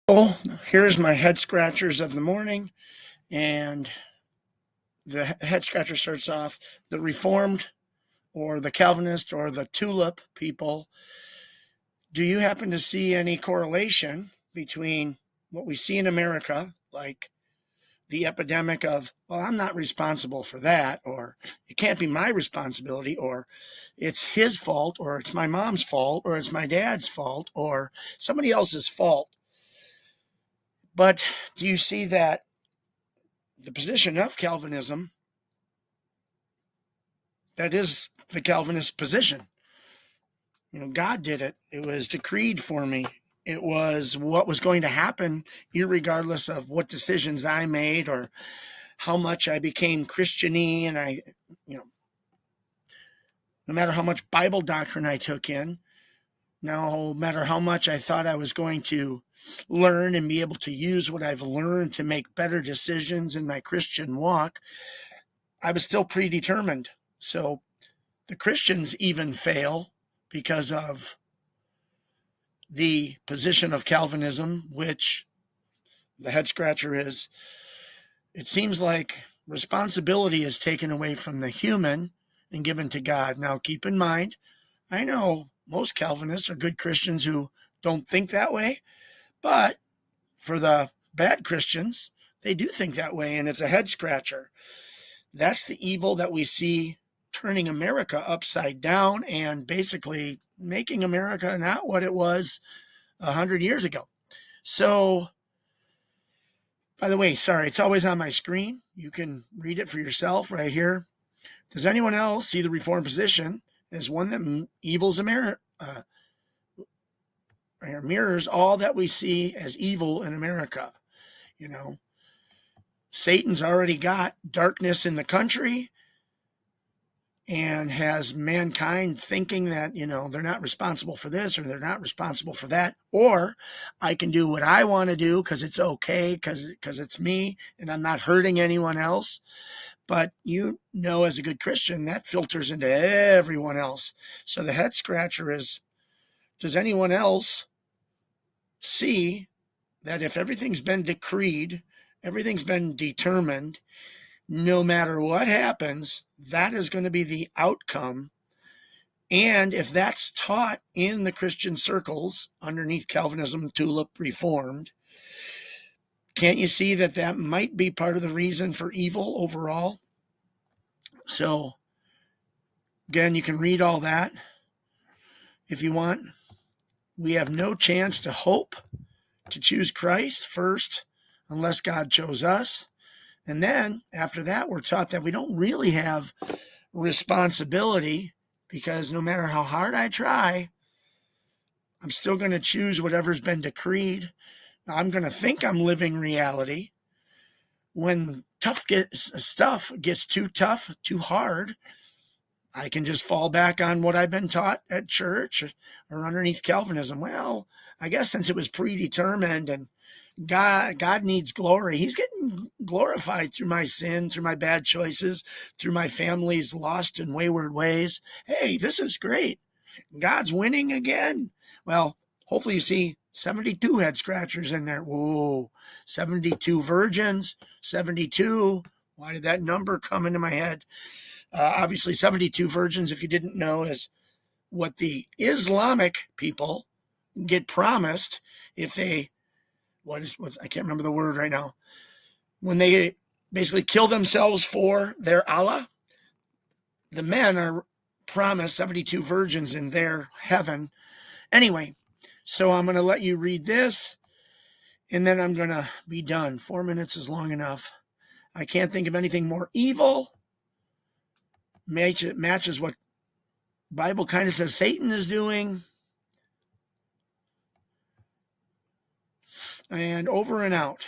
Well, here's my head scratchers of the morning, and the head scratcher starts off: the Reformed or the Calvinist or the TULIP people. Do you happen to see any correlation between what we see in America, like the epidemic of, well, I'm not responsible for that, or it can't be my responsibility, or it's his fault, or it's my mom's fault, or it's my dad's fault, or somebody else's fault? But do you see that the position of Calvinism, that is the Calvinist position? God did it. It was decreed for me. It was what was going to happen, irregardless of what decisions I made or how much I became Christian-y. And no matter how much Bible doctrine I took in, no matter how much I thought I was going to learn and be able to use what I've learned to make better decisions in my Christian walk, I was still predetermined. So the Christians even fail because of the position of Calvinism, which the head scratcher is, it seems like responsibility is taken away from the human and given to God. Now, keep in mind, I know most Calvinists are good Christians who don't think that way, but for the bad Christians, they do think that way, and it's a head scratcher. That's the evil that we see turning America upside down and basically making America not what it was 100 years ago. So, by the way, sorry, it's always on my screen. You can read it for yourself right here. Does anyone else see the Reformed position as one that evils America, mirrors all that we see as evil in America? Satan's already got darkness in the country and has mankind thinking that, they're not responsible for this or they're not responsible for that. Or I can do what I want to do because it's okay, because it's me and I'm not hurting anyone else. But as a good Christian, that filters into everyone else. So the head scratcher is, does anyone else see that if everything's been decreed, everything's been determined, no matter what happens, that is going to be the outcome? And if that's taught in the Christian circles underneath Calvinism, TULIP, Reformed, can't you see that might be part of the reason for evil overall? So, again, you can read all that if you want. We have no chance to hope to choose Christ first unless God chose us. And then after that, we're taught that we don't really have responsibility, because no matter how hard I try, I'm still going to choose whatever's been decreed. I'm going to think I'm living reality. When stuff gets too tough, too hard, I can just fall back on what I've been taught at church or underneath Calvinism. Well, I guess since it was predetermined and God needs glory, he's getting glorified through my sin, through my bad choices, through my family's lost and wayward ways. Hey, this is great. God's winning again. Well, hopefully you see 72 head scratchers in there. Whoa, 72 virgins, 72. Why did that number come into my head? Obviously, 72 virgins, if you didn't know, is what the Islamic people get promised if they, I can't remember the word right now, when they basically kill themselves for their Allah, the men are promised 72 virgins in their heaven. Anyway, so I'm going to let you read this, and then I'm going to be done. 4 minutes is long enough. I can't think of anything more evil. Matches what Bible kind of says Satan is doing. And over and out.